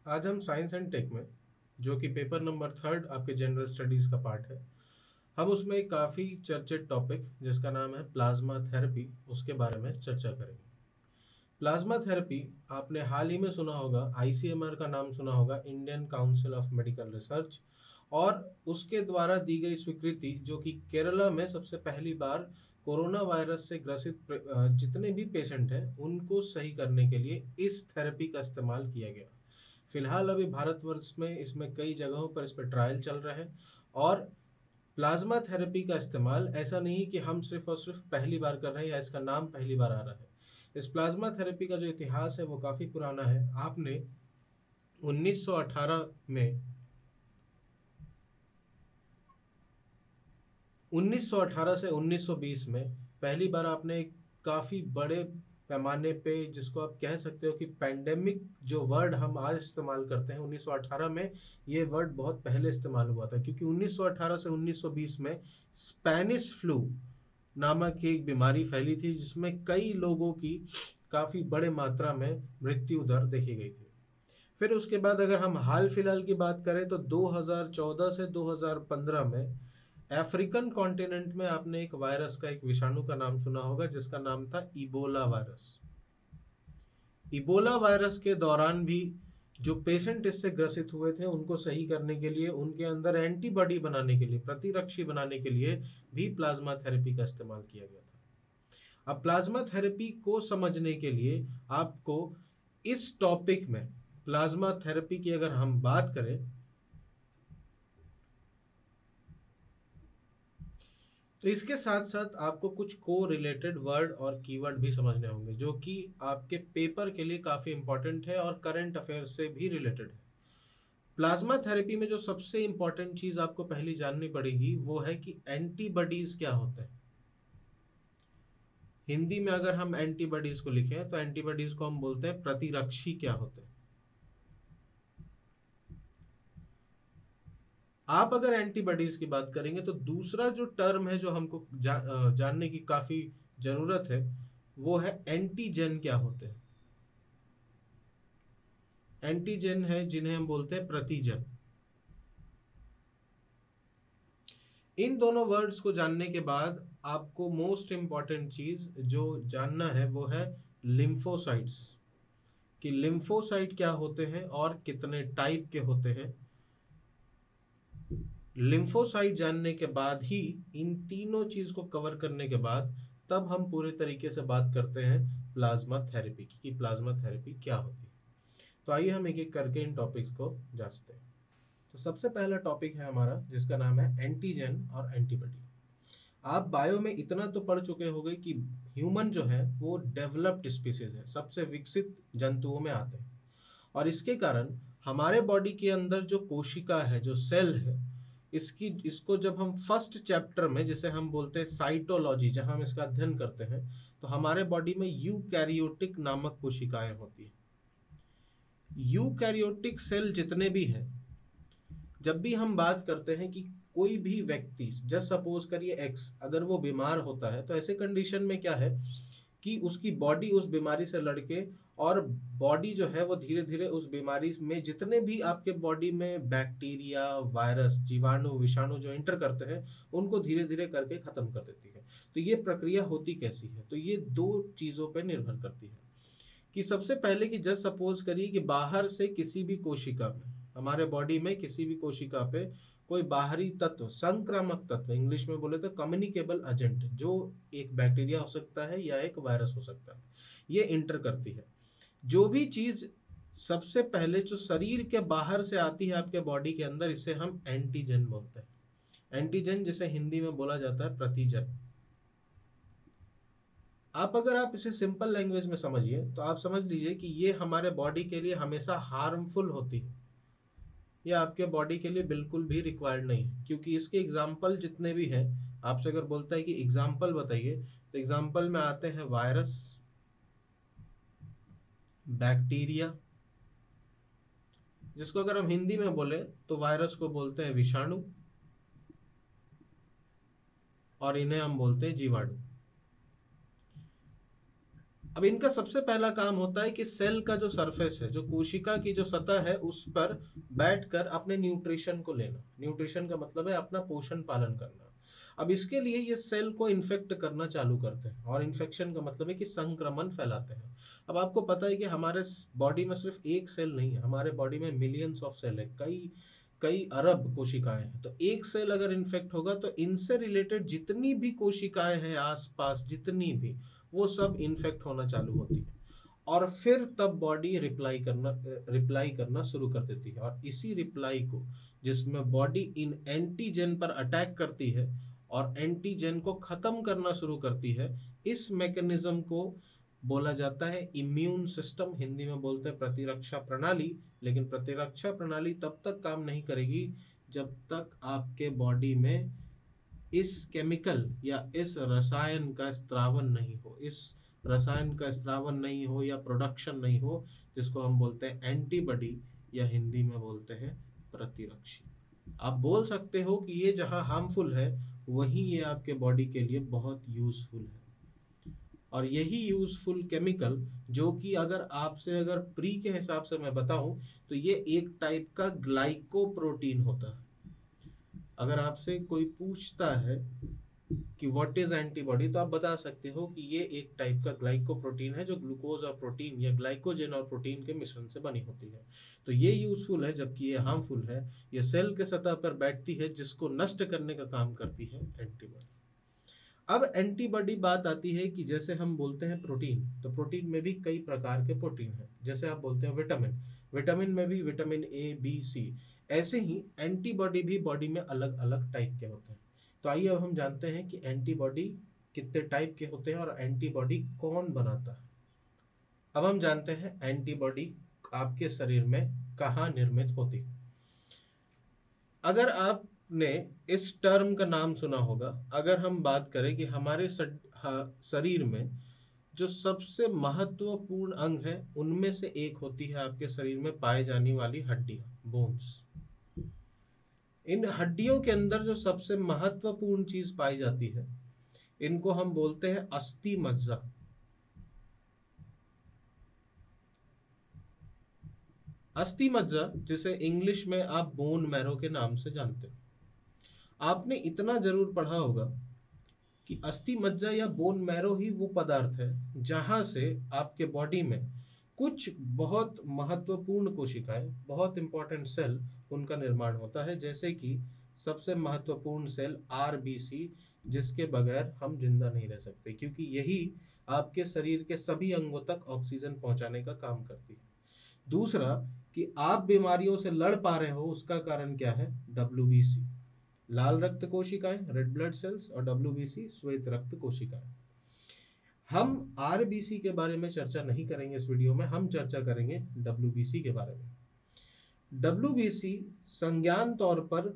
आज हम science and take में, जो कि पेपर नंबर 3 आपके जनरल स्टडीज का पार्ट है, हम उसमें एक काफ़ी चर्चित टॉपिक जिसका नाम है प्लाज्मा थेरेपी, उसके बारे में चर्चा करेंगे। प्लाज्मा थेरेपी आपने हाल ही में सुना होगा, आईसीएमआर का नाम सुना होगा, Indian council of medical research, और उसके द्वारा दी गई स्वीकृति जो कि केरला में सबसे पहली बार कोरोना वायरस से ग्रसित जितने भी पेशेंट हैं उनको सही करने के लिए इस थेरेपी का इस्तेमाल किया गया। फिलहाल अभी भारतवर्ष में इसमें कई जगहों पर इस पर ट्रायल चल रहे हैं। और प्लाज्मा थेरेपी का इस्तेमाल ऐसा नहीं कि हम सिर्फ और सिर्फ पहली बार कर रहे हैं या इसका नाम पहली बार आ रहा है। इस प्लाज्मा थेरेपी का जो इतिहास है वो काफ़ी पुराना है। आपने 1918 में 1918 से 1920 में पहली बार आपने एक काफ़ी बड़े पैमाने पे, जिसको आप कह सकते हो कि पैंडेमिक जो वर्ड हम आज इस्तेमाल करते हैं, 1918 में ये वर्ड बहुत पहले इस्तेमाल हुआ था, क्योंकि 1918 से 1920 में स्पेनिश फ्लू नामक एक बीमारी फैली थी जिसमें कई लोगों की काफ़ी बड़े मात्रा में मृत्यु दर देखी गई थी। फिर उसके बाद अगर हम हाल फिलहाल की बात करें तो 2014 से 2015 में अफ्रीकन कॉन्टिनेंट में आपने एक वायरस का, एक विषाणु का नाम सुना होगा जिसका नाम था इबोला वायरस। इबोला वायरस के दौरान भी जो पेशेंट इससे ग्रसित हुए थे उनको सही करने के लिए, उनके अंदर एंटीबॉडी बनाने के लिए, प्रतिरक्षी बनाने के लिए भी प्लाज्मा थेरेपी का इस्तेमाल किया गया था। अब प्लाज्मा थेरेपी को समझने के लिए आपको इस टॉपिक में, प्लाज्मा थेरेपी की अगर हम बात करें, तो इसके साथ साथ आपको कुछ को रिलेटेड वर्ड और कीवर्ड भी समझने होंगे जो कि आपके पेपर के लिए काफ़ी इंपॉर्टेंट है और करंट अफेयर से भी रिलेटेड है। प्लाज्मा थेरेपी में जो सबसे इंपॉर्टेंट चीज़ आपको पहली जाननी पड़ेगी वो है कि एंटीबॉडीज क्या होते हैं। हिंदी में अगर हम एंटीबॉडीज को लिखें तो एंटीबॉडीज को हम बोलते हैं प्रतिरक्षी क्या होते हैं। आप अगर एंटीबॉडीज की बात करेंगे तो दूसरा जो टर्म है जो हमको जानने की काफी जरूरत है वो है एंटीजन क्या होते हैं। एंटीजन है जिन्हें हम बोलते हैं प्रतिजन। इन दोनों वर्ड्स को जानने के बाद आपको मोस्ट इंपॉर्टेंट चीज जो जानना है वो है लिम्फोसाइट्स, कि लिम्फोसाइट क्या होते हैं और कितने टाइप के होते हैं। लिम्फोसाइट जानने के बाद ही, इन तीनों चीज को कवर करने के बाद, तब हम पूरे तरीके से बात करते हैं प्लाज्मा थेरेपी की, कि प्लाज्मा थेरेपी क्या होती है। तो आइए हम एक एक करके इन टॉपिक्स को जांचते हैं। तो सबसे पहला टॉपिक है हमारा जिसका नाम है एंटीजन और एंटीबॉडी। आप बायो में इतना तो पढ़ चुके होंगे कि ह्यूमन जो है वो डेवलप्ड स्पीसीज है, सबसे विकसित जंतुओं में आते हैं। और इसके कारण हमारे बॉडी के अंदर जो कोशिका है, जो सेल है, इसको जब हम फर्स्ट चैप्टर में, जिसे हम बोलते हैं साइटोलॉजी, जहां हम इसका अध्ययन करते हैं, तो हमारे बॉडी में यूकैरियोटिक नामक कोशिकाएं होती हैं। यूकैरियोटिक सेल जितने भी हैं, जब भी हम बात करते हैं कि कोई भी व्यक्ति, जस्ट सपोज करिए एक्स, अगर वो बीमार होता है तो ऐसे कंडीशन में क्या है कि उसकी बॉडी उस बीमारी से लड़के, और बॉडी जो है वो धीरे धीरे उस बीमारी में जितने भी आपके बॉडी में बैक्टीरिया, वायरस, जीवाणु, विषाणु जो इंटर करते हैं उनको धीरे धीरे करके खत्म कर देती है। तो ये प्रक्रिया होती कैसी है, तो ये दो चीजों पर निर्भर करती है। कि सबसे पहले कि जस्ट सपोज करिए कि बाहर से किसी भी कोशिका में, हमारे बॉडी में किसी भी कोशिका पे कोई बाहरी तत्व, संक्रामक तत्व, इंग्लिश में बोले तो कम्युनिकेबल एजेंट, जो एक बैक्टीरिया हो सकता है या एक वायरस हो सकता है, ये इंटर करती है। जो भी चीज सबसे पहले जो शरीर के बाहर से आती है आपके बॉडी के अंदर, इसे हम एंटीजन बोलते हैं। एंटीजन जिसे हिंदी में बोला जाता है प्रतिजन। आप इसे सिंपल लैंग्वेज में समझिए तो आप समझ लीजिए कि ये हमारे बॉडी के लिए हमेशा हार्मफुल होती है, ये आपके बॉडी के लिए बिल्कुल भी रिक्वायर्ड नहीं है। क्योंकि इसके एग्जाम्पल जितने भी हैं, आपसे अगर बोलता है कि एग्जाम्पल बताइए, तो एग्जाम्पल में आते हैं वायरस, बैक्टीरिया, जिसको अगर हम हिंदी में बोले तो वायरस को बोलते हैं विषाणु, और इन्हें हम बोलते हैं जीवाणु। अब इनका सबसे पहला काम होता है कि सेल का जो सरफेस है, जो कोशिका की जो सतह है, उस पर बैठकर अपने न्यूट्रिशन को लेना। न्यूट्रिशन का मतलब है अपना पोषण पालन करना। अब इसके लिए ये सेल को इन्फेक्ट करना चालू करते हैं, और इन्फेक्शन का मतलब है कि संक्रमण फैलाते हैं। अब आपको पता है कि हमारे बॉडी में सिर्फ एक सेल नहीं है, हमारे बॉडी में मिलियंस ऑफ सेल है, कई कई अरब कोशिकाएं हैं। तो एक सेल अगर इन्फेक्ट होगा तो इनसे रिलेटेड जितनी भी कोशिकाएं हैं आसपास, जितनी भी, वो सब इन्फेक्ट होना चालू होती है, और फिर तब बॉडी रिप्लाई करना शुरू कर देती है। और इसी रिप्लाई को, जिसमें बॉडी इन एंटीजन पर अटैक करती है और एंटीजन को खत्म करना शुरू करती है, इस मैकेनिज्म को बोला जाता है इम्यून सिस्टम। हिंदी में बोलते हैं प्रतिरक्षा प्रणाली। लेकिन प्रतिरक्षा प्रणाली तब तक काम नहीं करेगी जब तक आपके बॉडी में इस केमिकल या इस रसायन का स्त्रावन नहीं हो, इस रसायन का स्त्रावन नहीं हो या प्रोडक्शन नहीं हो, जिसको हम बोलते हैं एंटीबॉडी, या हिंदी में बोलते हैं प्रतिरक्षी। आप बोल सकते हो कि ये जहां हार्मफुल है, वहीं ये आपके बॉडी के लिए बहुत यूजफुल है। और यही यूजफुल केमिकल, जो कि अगर प्री के हिसाब से मैं बताऊं, तो ये एक टाइप का ग्लाइकोप्रोटीन होता है। अगर आपसे कोई पूछता है कि व्हाट इज एंटीबॉडी, तो आप बता सकते हो कि ये एक टाइप का ग्लाइकोप्रोटीन है, जो ग्लूकोज और प्रोटीन या ग्लाइकोजन और प्रोटीन के मिश्रण से बनी होती है। तो ये यूजफुल है, जबकि ये हार्मफुल है। ये सेल के सतह पर बैठती है, जिसको नष्ट करने का काम करती है एंटीबॉडी। अब एंटीबॉडी बात आती है कि जैसे हम बोलते हैं प्रोटीन, तो प्रोटीन में भी कई प्रकार के प्रोटीन हैं। जैसे आप बोलते हैं विटामिन, विटामिन में भी विटामिन ए बी सी। ऐसे ही एंटीबॉडी भी बॉडी में अलग अलग टाइप के होते हैं। तो आइए अब हम जानते हैं कि एंटीबॉडी कितने टाइप के होते हैं और एंटीबॉडी कौन बनाता है। अब हम जानते हैं एंटीबॉडी आपके शरीर में कहाँ निर्मित होती है। अगर आपने इस टर्म का नाम सुना होगा, अगर हम बात करें कि हमारे शरीर में जो सबसे महत्वपूर्ण अंग है, उनमें से एक होती है आपके शरीर में पाए जाने वाली हड्डियां, बोन्स। इन हड्डियों के अंदर जो सबसे महत्वपूर्ण चीज पाई जाती है, इनको हम बोलते हैं अस्थि मज्जा। अस्थि मज्जा, जिसे इंग्लिश में आप बोन मैरो के नाम से जानते हो। आपने इतना जरूर पढ़ा होगा कि अस्थि मज्जा या बोन मैरो ही वो पदार्थ है जहां से आपके बॉडी में कुछ बहुत महत्वपूर्ण कोशिकाएं, बहुत इंपॉर्टेंट सेल, उनका निर्माण होता है। जैसे कि सबसे महत्वपूर्ण सेल आरबीसी, जिसके बगैर हम जिंदा नहीं रह सकते, क्योंकि यही आपके शरीर के सभी अंगों तक ऑक्सीजन पहुंचाने का काम करती है। दूसरा, कि आप बीमारियों से लड़ पा रहे हो, उसका कारण क्या है? डब्ल्यूबीसी, लाल रक्त कोशिकाएं, रेड ब्लड सेल्स, और डब्ल्यूबीसी, श्वेत रक्त कोशिकाएं। हम आरबीसी के बारे में चर्चा नहीं करेंगे इस वीडियो में, हम चर्चा करेंगे डब्ल्यूबीसी के बारे में। डब्ल्यूबीसी संज्ञान तौर पर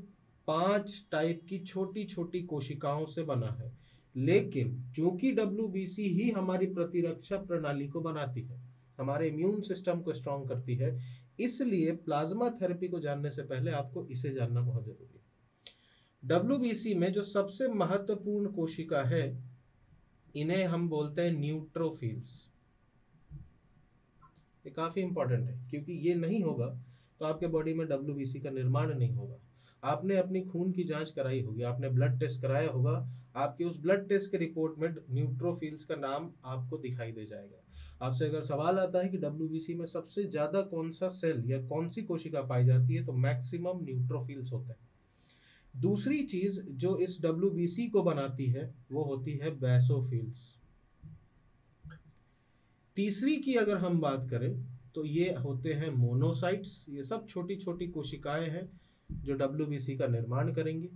5 टाइप की छोटी छोटी कोशिकाओं से बना है, लेकिन चूंकि डब्ल्यूबीसी ही हमारी प्रतिरक्षा प्रणाली को बनाती है, हमारे इम्यून सिस्टम को स्ट्रांग करती है, इसलिए प्लाज्मा थेरेपी को जानने से पहले आपको इसे जानना बहुत जरूरी है। डब्ल्यूबीसी में जो सबसे महत्वपूर्ण कोशिका है, इन्हें हम बोलते हैं न्यूट्रोफिल्स। ये काफी इंपॉर्टेंट है, क्योंकि ये नहीं होगा तो आपके बॉडी में डब्ल्यूबीसी का निर्माण नहीं होगा। आपने अपनी खून की जांच कराई होगी, आपने ब्लड टेस्ट कराया होगा, आपके उस ब्लड टेस्ट के रिपोर्ट में न्यूट्रोफिल्स का नाम आपको दिखाई दे जाएगा। आपसे अगर सवाल आता है कि डब्ल्यूबीसी में सबसे ज्यादा कौन सा सेल या कौन सी कोशिका पाई जाती है, तो मैक्सिमम न्यूट्रोफिल्स होते हैं। दूसरी चीज जो इस डब्ल्यूबीसी को बनाती है, वो होती है बेसोफिल्स। तीसरी की अगर हम बात करें, तो ये होते हैं मोनोसाइट्स। ये सब छोटी छोटी कोशिकाएं हैं जो डब्ल्यूबीसी का निर्माण करेंगी।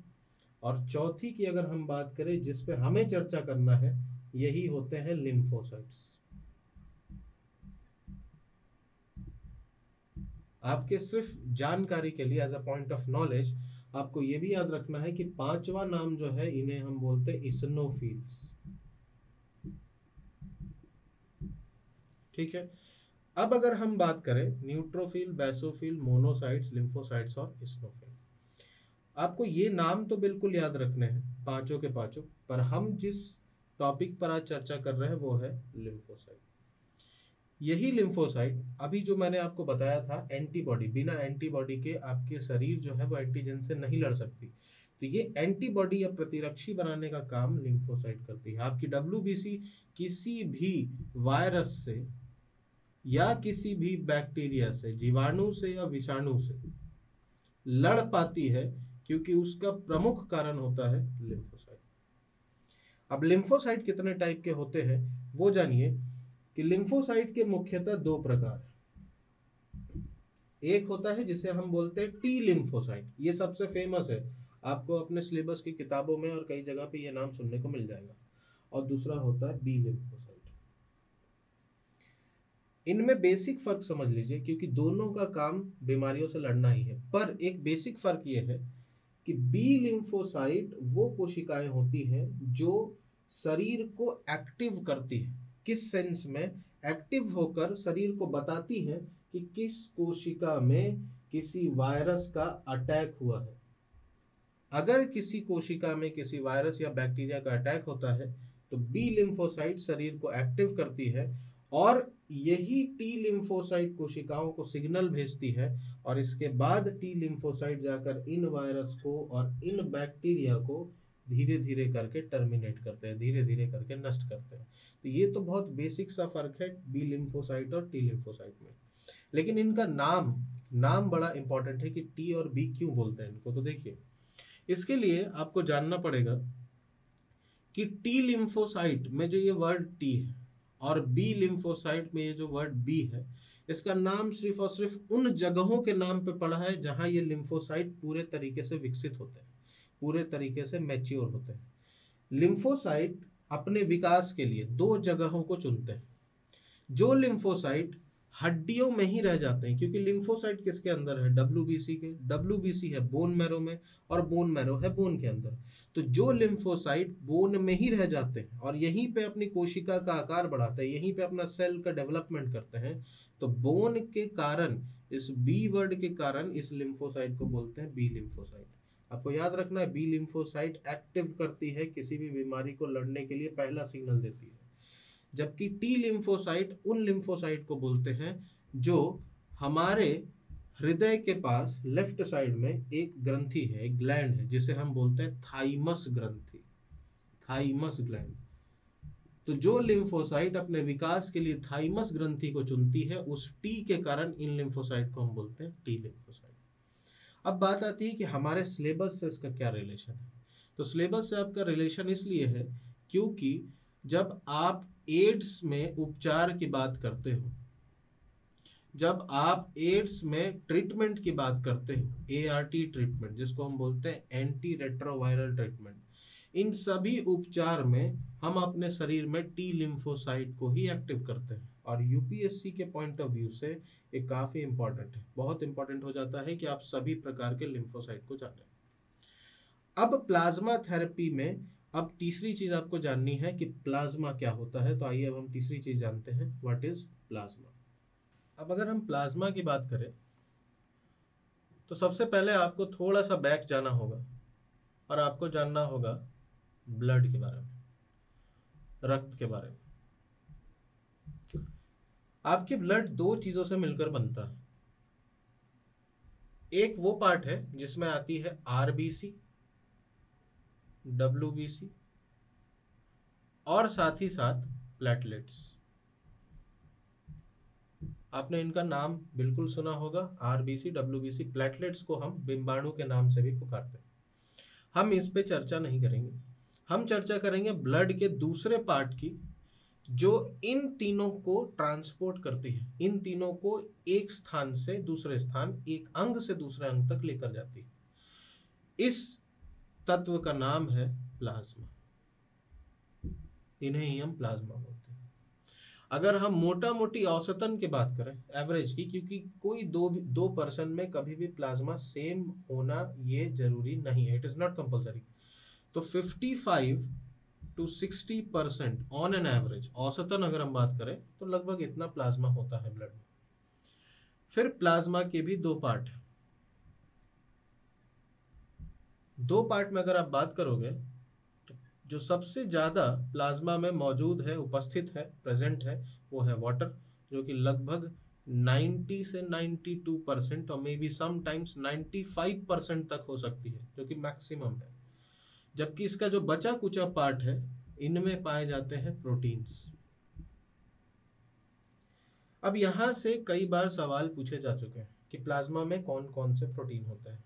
और चौथी की अगर हम बात करें, जिस पे हमें चर्चा करना है, यही होते हैं लिम्फोसाइट्स। आपके सिर्फ जानकारी के लिए, as a point of knowledge, आपको ये भी याद रखना है कि 5वां नाम जो है, इन्हें हम बोलते हैं इसनोफिल्स। ठीक है। अब अगर हम बात करें न्यूट्रोफिल, बेसोफिल, मोनोसाइट्स, लिम्फोसाइट्स और इसनोफिल, आपको ये नाम तो बिल्कुल याद रखने हैं, पांचों के पांचों। पर हम जिस टॉपिक पर आज चर्चा कर रहे हैं वो है लिम्फोसाइट। यही लिम्फोसाइट, अभी जो मैंने आपको बताया था एंटीबॉडी, बिना एंटीबॉडी के आपके शरीर जो है वो एंटीजन से नहीं लड़ सकती, तो ये एंटीबॉडी या प्रतिरक्षी बनाने का काम लिम्फोसाइट करती है। आपकी डब्ल्यूबीसी किसी भी वायरस से या किसी भी बैक्टीरिया से, जीवाणु से या विषाणु से लड़ पाती है, क्योंकि उसका प्रमुख कारण होता है लिम्फोसाइट। अब लिम्फोसाइट कितने टाइप के होते हैं वो जानिए कि लिम्फोसाइट के मुख्यतः दो प्रकार हैं। एक होता है जिसे हम बोलते हैं टी लिम्फोसाइट, ये सबसे फेमस है, आपको अपने सिलेबस की किताबों में और कई जगह पे ये नाम सुनने को मिल जाएगा। और दूसरा होता है बी लिम्फोसाइट। इनमें बेसिक फर्क समझ लीजिए, क्योंकि दोनों का काम बीमारियों से लड़ना ही है, पर एक बेसिक फर्क ये है कि बी लिम्फोसाइट वो कोशिकाएं होती हैं जो शरीर को एक्टिव करती है। किस सेंस में? एक्टिव होकर शरीर को बताती हैं कि किस कोशिका में किसी वायरस का अटैक हुआ है। अगर किसी कोशिका में किसी वायरस या बैक्टीरिया का अटैक होता है तो बी लिम्फोसाइट शरीर को एक्टिव करती है, और यही टी लिम्फोसाइट कोशिकाओं को सिग्नल भेजती है, और इसके बाद टी लिम्फोसाइट जाकर इन वायरस को और इन बैक्टीरिया को धीरे धीरे करके टर्मिनेट करते हैं, धीरे धीरे करके नष्ट करते हैं। तो ये तो बहुत बेसिक सा फर्क है बी लिम्फोसाइट और टी लिम्फोसाइट में। लेकिन इनका नाम बड़ा इंपॉर्टेंट है कि टी और बी क्यों बोलते हैं इनको। तो देखिए, इसके लिए आपको जानना पड़ेगा कि टी लिम्फोसाइट में जो ये वर्ड टी है और बी लिम्फोसाइट में ये जो वर्ड बी है, इसका नाम सिर्फ और सिर्फ उन जगहों के नाम पे पड़ा है जहां ये लिम्फोसाइट पूरे तरीके से विकसित होते हैं, पूरे तरीके से मैच्योर होते हैं। लिम्फोसाइट अपने विकास के लिए दो जगहों को चुनते हैं। जो लिम्फोसाइट हड्डियों में ही रह जाते हैं, क्योंकि लिम्फोसाइट किसके अंदर है? डब्ल्यूबीसी के। डब्ल्यूबीसी है बोन मैरो में, और बोन मैरो है बोन के अंदर। तो जो लिम्फोसाइट बोन में ही रह जाते हैं और यहीं पे अपनी कोशिका का आकार बढ़ाते हैं, यहीं पे अपना सेल का डेवलपमेंट करते हैं, तो बोन के कारण, इस बी वर्ड के कारण इस लिम्फोसाइट को बोलते हैं बी लिम्फोसाइट। आपको याद रखना है, बी लिम्फोसाइट एक्टिव करती है, किसी भी बीमारी को लड़ने के लिए पहला सिग्नल देती है। जबकि टी लिम्फोसाइट उन लिम्फोसाइट को बोलते हैं जो हमारे हृदय के पास लेफ्ट साइड में एक ग्रंथि है, एक ग्लैंड है, जिसे हम बोलते हैं थाइमस ग्रंथि, थाइमस ग्लैंड। तो जो लिम्फोसाइट अपने विकास के लिए थाइमस ग्रंथि को चुनती है, उस टी के कारण इन लिम्फोसाइट को हम बोलते हैं टी लिम्फोसाइट। अब बात आती है कि हमारे सिलेबस से इसका क्या रिलेशन है। तो सिलेबस से आपका रिलेशन इसलिए है क्योंकि जब आप एड्स में उपचार की बात करते हो, जब आप एड्स में ट्रीटमेंट की बात करते हो, एआरटी ट्रीटमेंट जिसको हम बोलते हैं एंटी रेट्रोवायरल ट्रीटमेंट, इन सभी उपचार में हम अपने शरीर में टी लिम्फोसाइट को ही एक्टिव करते हैं। और यूपीएससी के पॉइंट ऑफ व्यू से ये काफी इंपॉर्टेंट है, बहुत इंपॉर्टेंट हो जाता है कि आप सभी प्रकार के लिम्फोसाइट को जानें। अब प्लाज्मा थेरेपी में अब तीसरी चीज आपको जाननी है कि प्लाज्मा क्या होता है। तो आइए अब हम तीसरी चीज जानते हैं, व्हाट इज प्लाज्मा। अब अगर हम प्लाज्मा की बात करें तो सबसे पहले आपको थोड़ा सा बैक जाना होगा और आपको जानना होगा ब्लड के बारे में, रक्त के बारे में। आपके ब्लड दो चीजों से मिलकर बनता है। एक वो पार्ट है जिसमें आती है आरबीसी, डब्ल्यूबीसी और साथ ही साथ प्लेटलेट्स। आपने इनका नाम बिल्कुल सुना होगा, आरबीसी, डब्ल्यूबीसी। प्लेटलेट्स को हम बिंबाणु के नाम से भी पुकारते हैं। हम इस पे चर्चा नहीं करेंगे, हम चर्चा करेंगे ब्लड के दूसरे पार्ट की, जो इन तीनों को ट्रांसपोर्ट करती है, इन तीनों को एक स्थान से दूसरे स्थान, एक अंग से दूसरे अंग तक लेकर जाती है। इस तत्व का नाम है प्लाज्मा, इन्हें ही हम प्लाज्मा बोलते हैं। अगर हम मोटा मोटी औसतन की बात करें, एवरेज की, क्योंकि कोई दो पर्सन में कभी भी प्लाज्मा सेम होना ये जरूरी नहीं है, इट इज नॉट कंपल्सरी। तो 55 to 60% ऑन एन एवरेज, औसतन अगर हम बात करें तो लगभग इतना प्लाज्मा होता है ब्लड में। फिर प्लाज्मा के भी दो पार्ट हैं। दो पार्ट में अगर आप बात करोगे तो जो सबसे ज्यादा प्लाज्मा में मौजूद है, उपस्थित है, प्रेजेंट है, वो है वाटर। जो कि लगभग 90 से 92% और मे बी समटाइम्स 95% तक हो सकती है, जो कि मैक्सिमम है। जबकि इसका जो बचा कुचा पार्ट है, इनमें पाए जाते हैं प्रोटीन्स। अब यहाँ से कई बार सवाल पूछे जा चुके हैं कि प्लाज्मा में कौन कौन से प्रोटीन होते हैं।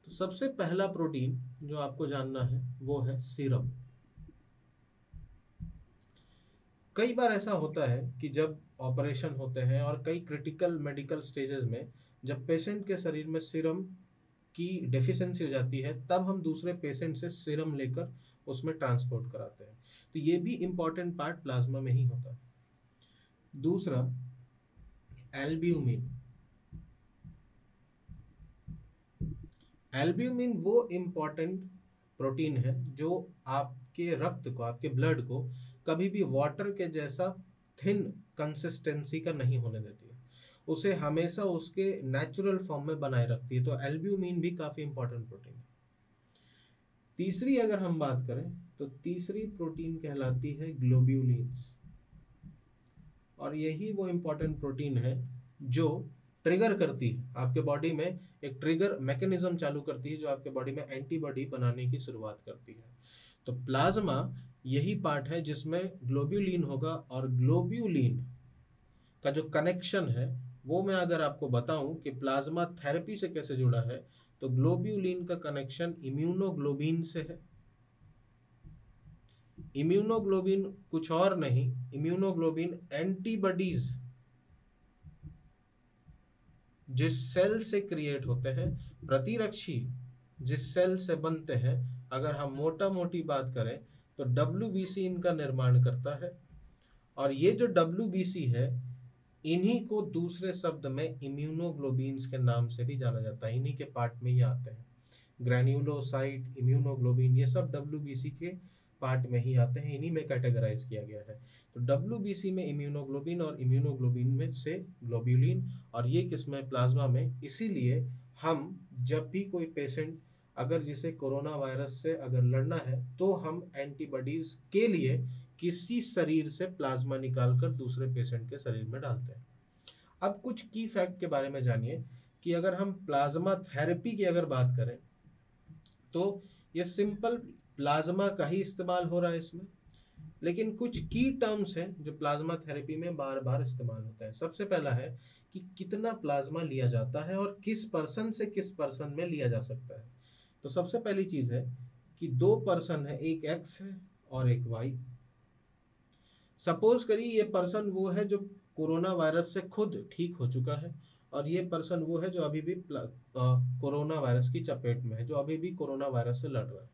तो सबसे पहला प्रोटीन जो आपको जानना है वो है सीरम। कई बार ऐसा होता है कि जब ऑपरेशन होते हैं और कई क्रिटिकल मेडिकल स्टेजेस में जब पेशेंट के शरीर में सीरम की डेफिशिएंसी हो जाती है, तब हम दूसरे पेशेंट से सीरम लेकर उसमें ट्रांसपोर्ट कराते हैं। तो ये भी इंपॉर्टेंट पार्ट प्लाज्मा में ही होता है। दूसरा, एल्ब्यूमिन। एल्ब्यूमिन वो इम्पॉर्टेंट प्रोटीन है जो आपके रक्त को, आपके ब्लड को कभी भी वाटर के जैसा थिन कंसिस्टेंसी का नहीं होने देती है, उसे हमेशा उसके नेचुरल फॉर्म में बनाए रखती है। तो एल्ब्यूमिन भी काफ़ी इंपॉर्टेंट प्रोटीन है। तीसरी अगर हम बात करें तो तीसरी प्रोटीन कहलाती है ग्लोब्यूलिन्स, और यही वो इम्पॉर्टेंट प्रोटीन है जो ट्रिगर करती है आपके बॉडी में, एक ट्रिगर मैकेनिज्म चालू करती है जो आपके बॉडी में एंटीबॉडी बनाने की शुरुआत करती है। तो प्लाज्मा यही पार्ट है जिसमें ग्लोब्यूलिन होगा, और ग्लोब्यूलिन का जो कनेक्शन है वो मैं अगर आपको बताऊं कि प्लाज्मा थेरेपी से कैसे जुड़ा है, तो ग्लोब्यूलिन का कनेक्शन इम्यूनोग्लोबिन से है। इम्यूनोग्लोबिन कुछ और नहीं, इम्यूनोग्लोबिन एंटीबॉडीज जिस सेल से क्रिएट होते हैं, प्रतिरक्षी जिस सेल से बनते हैं, अगर हम मोटा मोटी बात करें तो WBC इनका निर्माण करता है। और ये जो WBC है, इन्हीं को दूसरे शब्द में इम्यूनोग्लोबिन्स के नाम से भी जाना जाता है, इन्हीं के पार्ट में ही आते हैं। ग्रैन्युलोसाइट, इम्यूनोग्लोबिन, ये सब WBC के पार्ट में ही आते हैं, इन्हीं में कैटेगराइज किया गया है। तो WBC में इम्यूनोग्लोबिन और इम्यूनोग्लोबिन में से ग्लोब्यूलिन, और ये किस्में प्लाज्मा में। इसीलिए हम जब भी कोई पेशेंट अगर जिसे कोरोना वायरस से अगर लड़ना है, तो हम एंटीबॉडीज के लिए किसी शरीर से प्लाज्मा निकालकर दूसरे पेशेंट के शरीर में डालते हैं। अब कुछ की फैक्ट के बारे में जानिए कि अगर हम प्लाज्मा थेरेपी की अगर बात करें तो ये सिंपल प्लाज्मा का ही इस्तेमाल हो रहा है इसमें, लेकिन कुछ की टर्म्स हैं जो प्लाज्मा थेरेपी में बार बार इस्तेमाल होता है। सबसे पहला है कि कितना प्लाज्मा लिया जाता है और किस पर्सन से किस पर्सन में लिया जा सकता है। तो सबसे पहली चीज है कि दो पर्सन है, एक एक्स है और एक वाई। सपोज करिए ये पर्सन वो है जो कोरोना वायरस से खुद ठीक हो चुका है, और ये पर्सन वो है जो अभी भी कोरोना वायरस की चपेट में है, जो अभी भी कोरोना वायरस से लड़ रहा है।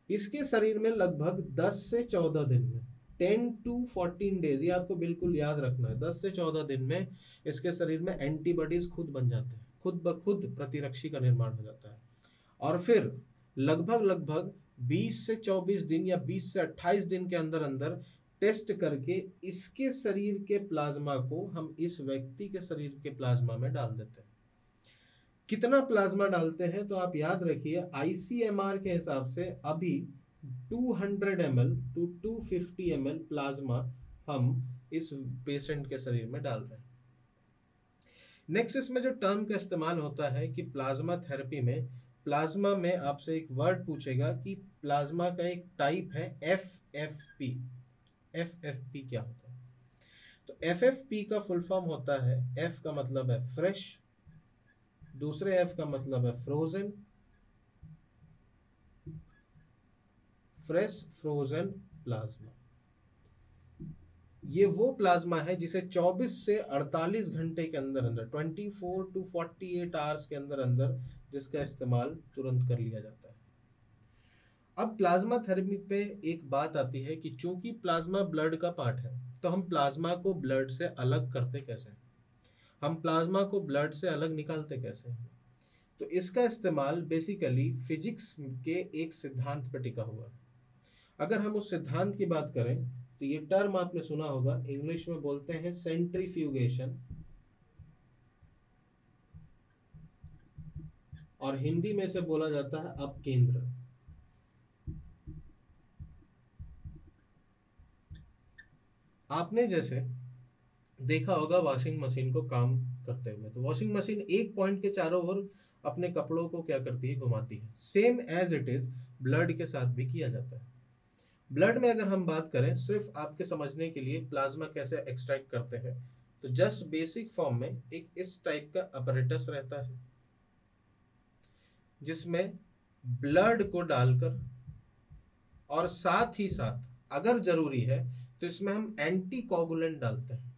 इसके शरीर में लगभग 10 से 14 दिन में, 10 to 14 डेज, ये आपको बिल्कुल याद रखना है, 10 से 14 दिन में इसके शरीर में एंटीबॉडीज खुद बन जाते हैं, खुद ब खुद प्रतिरक्षी का निर्माण हो जाता है। और फिर लगभग 20 से 24 दिन या 20 से 28 दिन के अंदर अंदर टेस्ट करके इसके शरीर के प्लाज्मा को हम इस व्यक्ति के शरीर के प्लाज्मा में डाल देते हैं। कितना प्लाज्मा डालते हैं तो आप याद रखिए, ICMR के हिसाब से अभी 200 ml to 250 ml प्लाज्मा हम इस पेशेंट के शरीर में डाल रहे हैं। नेक्स्ट इसमें जो टर्म का इस्तेमाल होता है कि प्लाज्मा थेरेपी में, प्लाज्मा में आपसे एक वर्ड पूछेगा कि प्लाज्मा का एक टाइप है FFP। FFP क्या होता है? तो FFP का फुल फॉर्म होता है, F का मतलब है फ्रेश, दूसरे F का मतलब है फ्रोजन, फ्रेश फ्रोजन प्लाज्मा। ये वो प्लाज्मा है जिसे 24 से 48 घंटे के अंदर अंदर, 24 to 48 आवर्स के अंदर अंदर जिसका इस्तेमाल तुरंत कर लिया जाता है। अब प्लाज्मा थेरेपी पे एक बात आती है कि चूंकि प्लाज्मा ब्लड का पार्ट है, तो हम प्लाज्मा को ब्लड से अलग करते कैसे, हम प्लाज्मा को ब्लड से अलग निकालते कैसे? तो इसका इस्तेमाल बेसिकली फिजिक्स के एक सिद्धांत पर टिका हुआ है। अगर हम उस सिद्धांत की बात करें तो ये टर्म आपने सुना होगा, इंग्लिश में बोलते हैं सेंट्रीफ्यूगेशन, और हिंदी में से बोला जाता है अपकेंद्र। आपने जैसे देखा होगा वॉशिंग मशीन को काम करते हुए। तो वॉशिंग मशीन एक पॉइंट के चारों ओर अपने कपड़ों को क्या करती है, घुमाती है। Same as it is blood के साथ भी किया जाता है। ब्लड में अगर हम बात करें, सिर्फ आपके समझने के लिए प्लाज्मा कैसे एक्सट्रैक्ट करते हैं, तो जस्ट बेसिक फॉर्म में एक इस टाइप का अपरेटस रहता है जिसमें ब्लड को डालकर, और साथ ही साथ अगर जरूरी है तो इसमें हम एंटी कोगुलेंट डालते हैं।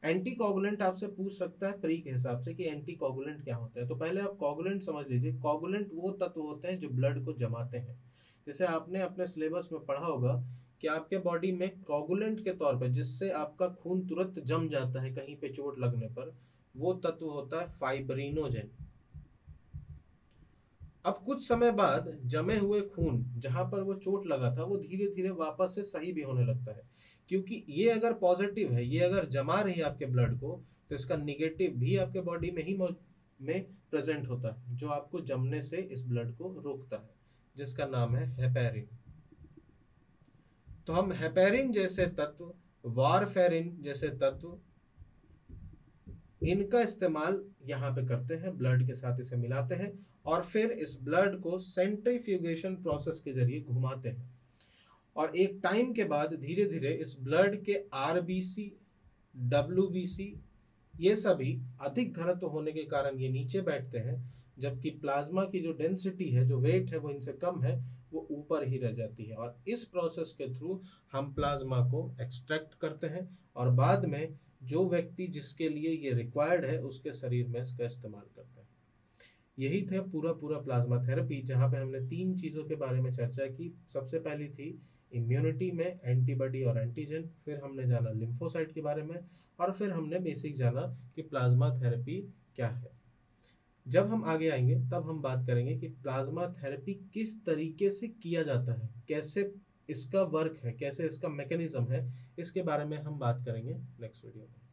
एंटी कोगुलेंट आपसे पूछ सकता है प्री के हिसाब से कि एंटी कोगुलेंट क्या होता है। तो पहले आप कोगुलेंट समझ लीजिए। कोगुलेंट वो तत्व होते हैं जो ब्लड को जमाते हैं। जैसे आपने अपने सिलेबस में पढ़ा होगा कि आपके बॉडी में कोगुलेंट के तौर पर, जिससे आपका खून तुरंत जम जाता है कहीं पे चोट लगने पर, वो तत्व होता है फाइब्रिनोजेन। अब कुछ समय बाद जमे हुए खून, जहां पर वो चोट लगा था, वो धीरे धीरे वापस से सही भी होने लगता है। क्योंकि ये अगर पॉजिटिव है, ये अगर जमा रही है आपके ब्लड को, तो इसका निगेटिव भी आपके बॉडी में ही में प्रेजेंट होता है, जो आपको जमने से इस ब्लड को रोकता है, जिसका नाम है हेपेरिन। तो हम हेपेरिन जैसे तत्व, वारफेरिन जैसे तत्व, इनका इस्तेमाल यहाँ पे करते हैं, ब्लड के साथ इसे मिलाते हैं और फिर इस ब्लड को सेंट्रीफ्यूगेशन प्रोसेस के जरिए घुमाते हैं। और एक टाइम के बाद धीरे धीरे इस ब्लड के आरबीसी, डब्ल्यूबीसी, ये सभी अधिक घनत्व होने के कारण ये नीचे बैठते हैं, जबकि प्लाज्मा की जो डेंसिटी है, जो वेट है, वो इनसे कम है, वो ऊपर ही रह जाती है। और इस प्रोसेस के थ्रू हम प्लाज्मा को एक्सट्रैक्ट करते हैं और बाद में जो व्यक्ति जिसके लिए ये रिक्वायर्ड है उसके शरीर में इसका इस्तेमाल करते हैं। यही थे पूरा पूरा प्लाज्मा थेरेपी, जहाँ पे हमने तीन चीज़ों के बारे में चर्चा की। सबसे पहली थी इम्यूनिटी में एंटीबॉडी और एंटीजन, फिर हमने जाना लिम्फोसाइट के बारे में, और फिर हमने बेसिक जाना कि प्लाज्मा थेरेपी क्या है। जब हम आगे आएंगे तब हम बात करेंगे कि प्लाज्मा थेरेपी किस तरीके से किया जाता है, कैसे इसका वर्क है, कैसे इसका मैकेनिज्म है। इसके बारे में हम बात करेंगे नेक्स्ट वीडियो में।